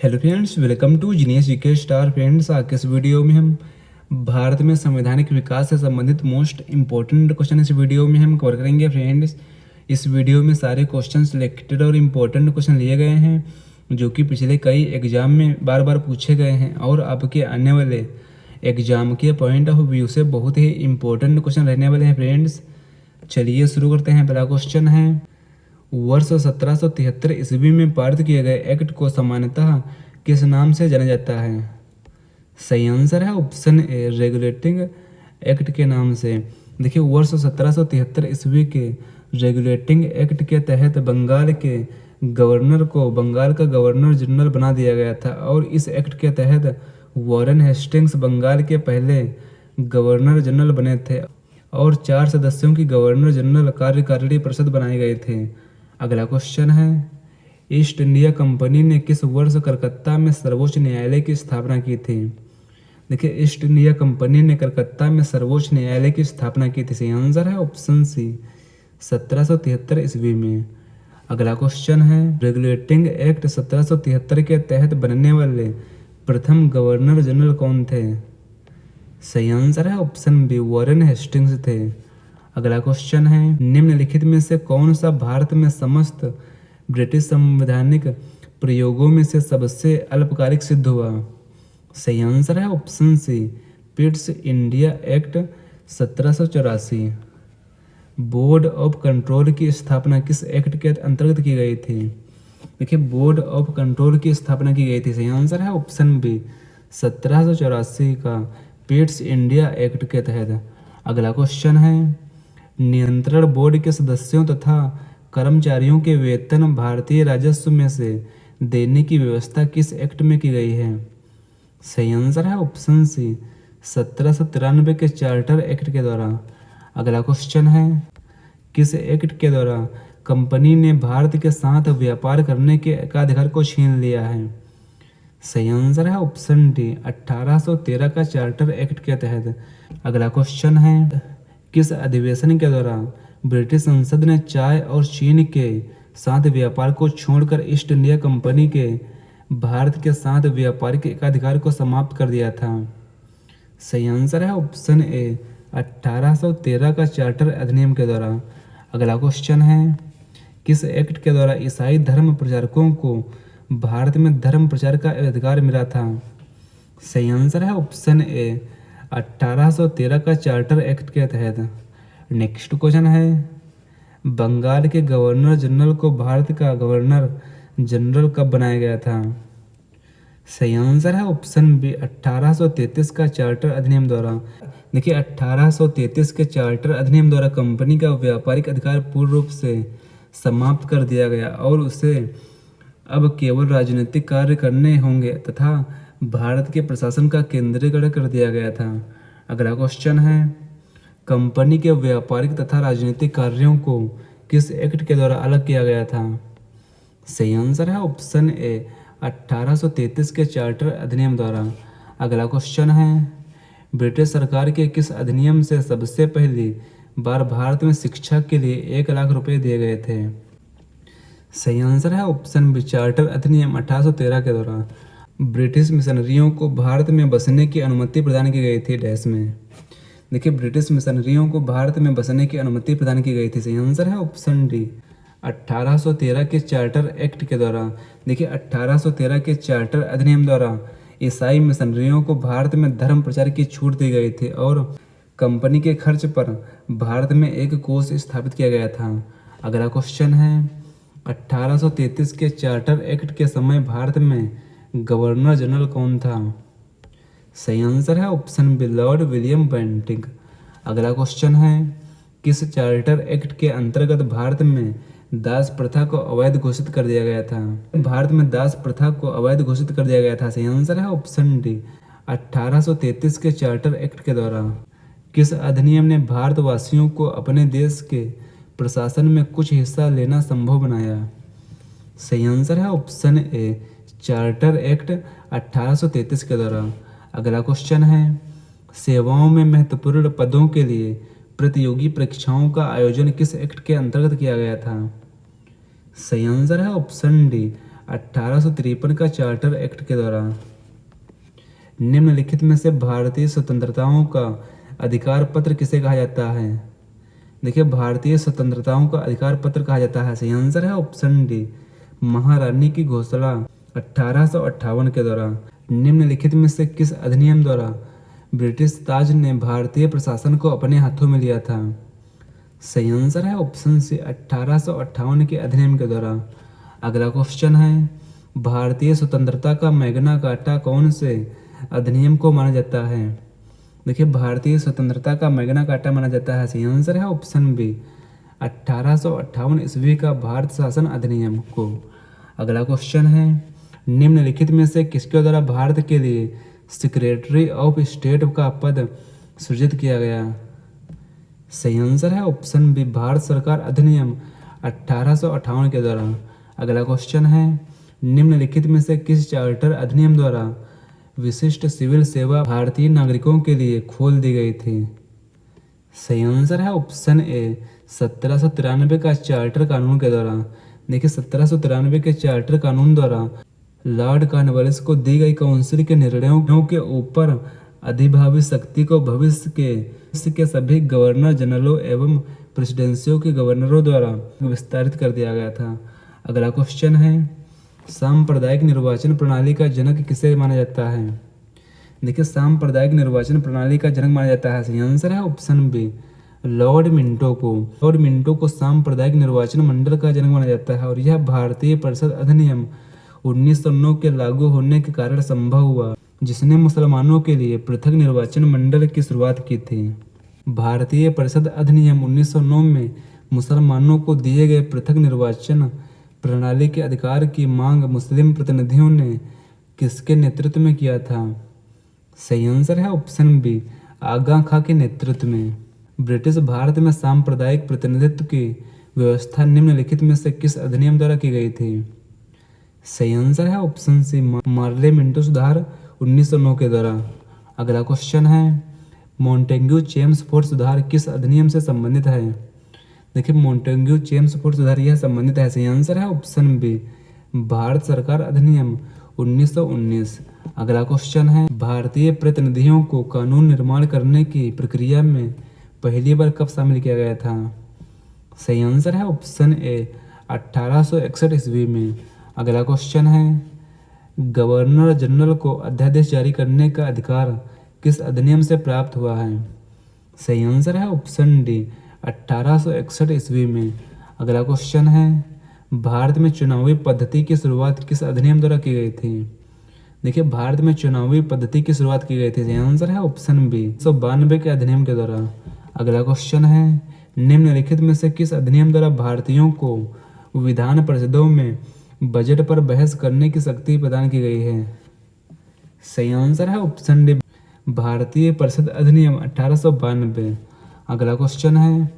Hello friends, welcome to genius GK star. Friends, आज के इस वीडियो में हम भारत में संवैधानिक विकास से संबंधित मोस्ट इम्पोर्टेंट क्वेश्चन इस वीडियो में हम कवर करेंगे। फ्रेंड्स, इस वीडियो में सारे क्वेश्चन सिलेक्टेड और इम्पोर्टेंट क्वेश्चन लिए गए हैं जो कि पिछले कई एग्जाम में बार बार पूछे गए हैं और आपके आने वाले एग्जाम के पॉइंट ऑफ व्यू से बहुत ही इम्पोर्टेंट क्वेश्चन रहने वाले हैं। फ्रेंड्स, चलिए शुरू करते हैं। पहला क्वेश्चन है, वर्ष 1773 ईस्वी में पारित किए गए एक्ट को सामान्यतः किस नाम से जाना जाता है? सही आंसर है ऑप्शन ए, रेगुलेटिंग एक्ट के नाम से। देखिए, वर्ष 1773 ईस्वी के रेगुलेटिंग एक्ट के तहत बंगाल के गवर्नर को बंगाल का गवर्नर जनरल बना दिया गया था और इस एक्ट के तहत वॉरेन हेस्टिंग्स बंगाल के पहले गवर्नर जनरल बने थे और 4 सदस्यों की गवर्नर जनरल कार्यकारिणी परिषद बनाए गए थे। अगला क्वेश्चन है, ईस्ट इंडिया कंपनी ने किस वर्ष कलकत्ता में सर्वोच्च न्यायालय की स्थापना की थी? देखिए, ईस्ट इंडिया कंपनी ने कलकत्ता में सर्वोच्च न्यायालय की स्थापना की थी। सही आंसर है ऑप्शन सी, 1773 ईस्वी में। अगला क्वेश्चन है, रेगुलेटिंग एक्ट 1773 के तहत बनने वाले प्रथम गवर्नर जनरल कौन थे? सही आंसर है ऑप्शन बी, वॉरेन हेस्टिंग्स थे। अगला क्वेश्चन है, निम्नलिखित में से कौन सा भारत में समस्त ब्रिटिश संवैधानिक प्रयोगों में से सबसे अल्पकालिक सिद्ध हुआ? सही आंसर है option C, Pitt's India act 1784। Board of control की स्थापना किस एक्ट के अंतर्गत की गई थी? देखिए, बोर्ड ऑफ कंट्रोल की स्थापना की गई थी। सही आंसर है ऑप्शन बी, 1784 का पिट्स इंडिया एक्ट के तहत। अगला क्वेश्चन है, नियंत्रण बोर्ड के सदस्यों तथा कर्मचारियों के वेतन भारतीय राजस्व में से देने की व्यवस्था किस एक्ट में की गई है? सही आंसर है ऑप्शन सी, 1793 के चार्टर एक्ट के द्वारा। अगला क्वेश्चन है, किस एक्ट के द्वारा कंपनी ने भारत के साथ व्यापार करने के अधिकार को छीन लिया है? सही आंसर है ऑप्शन डी, 1813 का चार्टर एक्ट के तहत। अगला क्वेश्चन है, किस अधिवेशन के दौरान ब्रिटिश संसद ने चाय और चीन के साथ व्यापार को छोड़कर ईस्ट इंडिया कंपनी के भारत के साथ व्यापारिक एकाधिकार को समाप्त कर दिया था? सही आंसर है ऑप्शन ए, 1813 का चार्टर अधिनियम के द्वारा। अगला क्वेश्चन है, किस एक्ट के द्वारा ईसाई धर्म प्रचारकों को भारत में धर्म प्रचार का अधिकार मिला था? सही आंसर है ऑप्शन ए, 1813 का चार्टर एक्ट के तहत। नेक्स्ट क्वेश्चन है, बंगाल के गवर्नर जनरल को भारत का गवर्नर जनरल कब बनाया गया था? सही आंसर है ऑप्शन बी, 1833 का चार्टर अधिनियम द्वारा। देखिए, 1833 के चार्टर अधिनियम द्वारा कंपनी का व्यापारिक अधिकार पूर्ण रूप से समाप्त कर दिया गया और उसे अब केवल राजनीतिक कार्य करने होंगे तथा भारत के प्रशासन का केंद्रीकरण कर दिया गया था। अगला क्वेश्चन है, कंपनी के व्यापारिक तथा राजनीतिक कार्यों को किस एक्ट के द्वारा अलग किया गया था? सही आंसर है ऑप्शन ए, 1833 के चार्टर अधिनियम द्वारा। अगला क्वेश्चन है, ब्रिटिश सरकार के किस अधिनियम से सबसे पहली बार भारत में शिक्षा के लिए 1 लाख रुपए दिए गए थे? सही आंसर है ऑप्शन बी, चार्टर अधिनियम 1813 के द्वारा। ब्रिटिश मिशनरियों को भारत में बसने की अनुमति प्रदान की गई थी डैश में। देखिए, ब्रिटिश मिशनरियों को भारत में बसने की अनुमति प्रदान की गई थी। सही आंसर है ऑप्शन डी, 1813 के चार्टर एक्ट के द्वारा। देखिए, 1813 के चार्टर अधिनियम द्वारा ईसाई मिशनरियों को भारत में धर्म प्रचार की छूट दी गई थी और कंपनी के खर्च पर भारत में एक कोष स्थापित किया गया था। अगला क्वेश्चन है, 1833 के चार्टर एक्ट के समय भारत में गवर्नर जनरल कौन था? सही आंसर है option B, Lord William Bentinck. अगला क्वेश्चन है, किस चार्टर एक्ट के अंतर्गत भारत में दास प्रथा को अवैध घोषित कर दिया गया था? भारत में दास प्रथा को अवैध घोषित कर दिया गया था। सही आंसर है ऑप्शन डी, 1833 के चार्टर एक्ट के द्वारा। किस अधिनियम ने भारतवासियों को अपने देश के प्रशासन में कुछ हिस्सा लेना संभव बनाया? सही आंसर है ऑप्शन ए, चार्टर एक्ट 1833 के द्वारा। अगला क्वेश्चन है, सेवाओं में महत्वपूर्ण पदों के लिए प्रतियोगी परीक्षाओं का आयोजन किस एक्ट के अंतर्गत किया गया था? सही आंसर है ऑप्शन डी, 1853 का चार्टर एक्ट के द्वारा। निम्नलिखित में से भारतीय स्वतंत्रताओं का अधिकार पत्र किसे कहा जाता है? देखिए, भारतीय स्वतंत्रताओं का अधिकार पत्र कहा जाता है। सही आंसर है ऑप्शन डी, महारानी की घोषणा 1858 के द्वारा। निम्नलिखित में से किस अधिनियम द्वारा ब्रिटिश ताज ने भारतीय प्रशासन को अपने हाथों में लिया था? सही आंसर है ऑप्शन सी, 1858 के अधिनियम के द्वारा। अगला क्वेश्चन है, भारतीय स्वतंत्रता का मैग्ना कार्टा कौन से अधिनियम को माना जाता है? देखिए, भारतीय स्वतंत्रता का मैग्ना कार्टा माना जाता है। सही आंसर है ऑप्शन बी, 1858 ईस्वी का भारत शासन अधिनियम को। अगला क्वेश्चन है, निम्नलिखित में से किसके द्वारा भारत के लिए सेक्रेटरी ऑफ स्टेट का पद सृजित किया गया? सही आंसर है ऑप्शन बी, भारत सरकार अधिनियम 1858 के द्वारा। अगला क्वेश्चन है, निम्नलिखित में से किस चार्टर अधिनियम द्वारा विशिष्ट सिविल सेवा भारतीय नागरिकों के लिए खोल दी गई थी? सही आंसर है ऑप्शन ए, 1793 का चार्टर कानून के द्वारा। देखिए, 1793 के चार्टर कानून द्वारा लॉर्ड कॉर्नवालिस को दी गई काउंसिल के निर्णयों के ऊपर अधिभावी शक्ति को भविष्य के सभी गवर्नर जनरलों एवं प्रेसिडेंसियों के गवर्नरों द्वारा विस्तारित कर दिया गया था। अगला क्वेश्चन है, सांप्रदायिक निर्वाचन प्रणाली का जनक किसे माना जाता है? देखिए, सांप्रदायिक निर्वाचन प्रणाली का जनक माना जाता है। सही आंसर है ऑप्शन बी, लॉर्ड मिंटो को। लॉर्ड मिंटो को सांप्रदायिक निर्वाचन मंडल का जनक माना जाता है और यह भारतीय परिषद अधिनियम 1909 के लागू होने के कारण संभव हुआ, जिसने मुसलमानों के लिए पृथक निर्वाचन मंडल की शुरुआत की थी। भारतीय परिषद अधिनियम 1909 में मुसलमानों को दिए गए पृथक निर्वाचन प्रणाली के अधिकार की मांग मुस्लिम प्रतिनिधियों ने किसके नेतृत्व में किया था? सही आंसर है ऑप्शन बी, आगा खां के नेतृत्व में। ब्रिटिश भारत में सांप्रदायिक प्रतिनिधित्व की व्यवस्था निम्नलिखित में से किस अधिनियम द्वारा की गई थी? सही आंसर है ऑप्शन सी, मार्ले मिंटो सुधार 1909 के द्वारा। अगला क्वेश्चन है, मॉन्टेग्यू चेम्सफोर्ड सुधार किस अधिनियम से संबंधित है? देखिए, मॉन्टेग्यू चेम्सफोर्ड सुधार यह संबंधित है। सही आंसर है ऑप्शन बी, भारत सरकार अधिनियम 1919। अगला क्वेश्चन है, भारतीय प्रतिनिधियों को कानून निर्माण करने की प्रक्रिया में पहली बार कब शामिल किया गया था? सही आंसर है ऑप्शन ए, 1861 ईस्वी में। अगला क्वेश्चन है, गवर्नर जनरल को अध्यादेश जारी करने का अधिकार किस अधिनियम से प्राप्त हुआ है? सही आंसर है ऑप्शन डी, 1861 ईस्वी में। अगला क्वेश्चन है, भारत में चुनावी पद्धति की शुरुआत किस अधिनियम द्वारा की गई थी? देखिए, भारत में चुनावी पद्धति की शुरुआत की गई थी। सही आंसर है ऑप्शन बी, 1992 के अधिनियम के द्वारा। अगला क्वेश्चन है, निम्नलिखित में से किस अधिनियम द्वारा भारतीयों को विधान परिषदों में बजट पर बहस करने की शक्ति प्रदान की गई है? सही आंसर है ऑप्शन डी, भारतीय परिषद अधिनियम 1892। अगला क्वेश्चन है,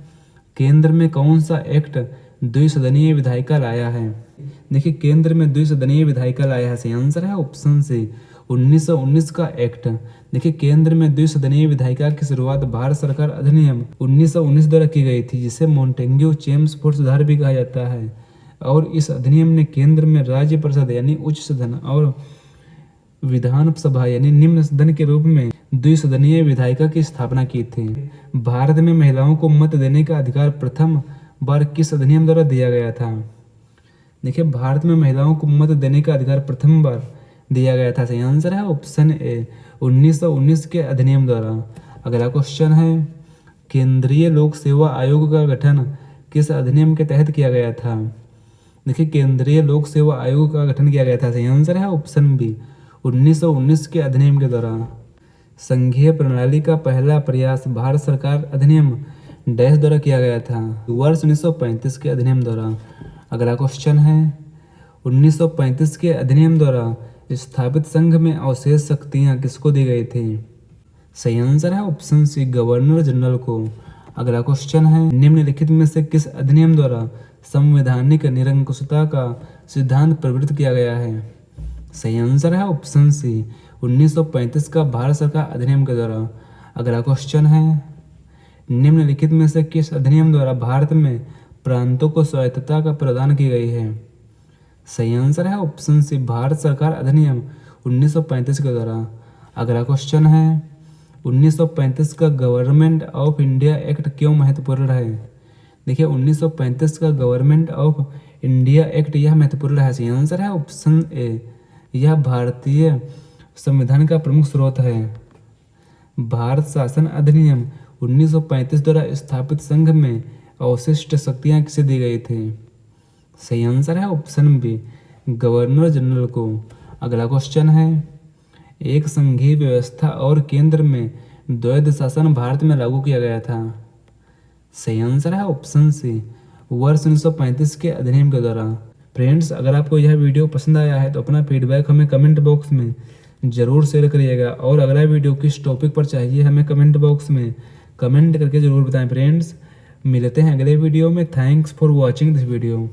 केंद्र में कौन सा एक्ट द्विसदनीय विधायिका लाया है? देखिए, केंद्र में द्विसदनीय विधायिका लाया है। सही आंसर है ऑप्शन सी, 1919 का एक्ट। देखिए, केंद्र में द्विसदनीय विधायिका की शुरुआत भारत सरकार अधिनियम 1919 द्वारा की गई थी, जिसे मॉन्टेग्यू चेम्सफोर्ड सुधार भी कहा जाता है। और इस अधिनियम ने केंद्र में राज्य परिषद यानी उच्च सदन और विधान सभा यानी निम्न सदन के रूप में द्विसदनीय विधायिका की स्थापना की थी। भारत में महिलाओं को मत देने का अधिकार प्रथम बार किस अधिनियम द्वारा दिया गया था? देखिए, भारत में महिलाओं को मत देने का अधिकार प्रथम बार दिया गया था। सही आंसर है ऑप्शन ए, 1919 के अधिनियम द्वारा। अगला क्वेश्चन है, केंद्रीय लोक सेवा आयोग का गठन किस अधिनियम के तहत किया गया था? देखिए, केंद्रीय लोक सेवा आयोग का गठन किया गया था। सही आंसर है ऑप्शन बी, 1919 के अधिनियम के द्वारा। संघीय प्रणाली का पहला प्रयास भारत सरकार अधिनियम डैश द्वारा किया गया था? वर्ष 1935 के अधिनियम द्वारा। अगला क्वेश्चन है, 1935 के अधिनियम द्वारा स्थापित संघ में अवशेष शक्तियां किसको दी गई थी? सही आंसर है ऑप्शन सी, गवर्नर जनरल को। अगला क्वेश्चन है, निम्नलिखित में से किस अधिनियम द्वारा संवैधानिक निरंकुशता का सिद्धांत प्रवृत्त किया गया है? सही आंसर है ऑप्शन सी, 1935 का भारत सरकार अधिनियम के द्वारा। अगला क्वेश्चन है, निम्नलिखित में से किस अधिनियम द्वारा भारत में प्रांतों को स्वायत्तता का प्रदान की गई है? सही आंसर है ऑप्शन सी भारत सरकार अधिनियम 1935 के द्वारा। अगला क्वेश्चन है 1935 का गवर्नमेंट ऑफ इंडिया एक्ट क्यों महत्वपूर्ण है। देखिए 1935 का गवर्नमेंट ऑफ इंडिया एक्ट यह महत्वपूर्ण है। सही आंसर है ऑप्शन ए, यह भारतीय संविधान का प्रमुख स्रोत है। भारत शासन अधिनियम 1935 द्वारा स्थापित संघ में अवशिष्ट शक्तियां किसे दी गई थी। सही आंसर है ऑप्शन बी, गवर्नर जनरल को। अगला क्वेश्चन है एक संघीय व्यवस्था और केंद्र में द्वैध शासन भारत में लागू किया गया था। सही आंसर है ऑप्शन सी, वर्ष 1935 के अधिनियम के द्वारा। फ्रेंड्स, अगर आपको यह वीडियो पसंद आया है तो अपना फीडबैक हमें कमेंट बॉक्स में ज़रूर शेयर करिएगा और अगला वीडियो किस टॉपिक पर चाहिए हमें कमेंट बॉक्स में कमेंट करके ज़रूर बताएं। फ्रेंड्स, मिलते हैं अगले वीडियो में। Thanks for watching this video.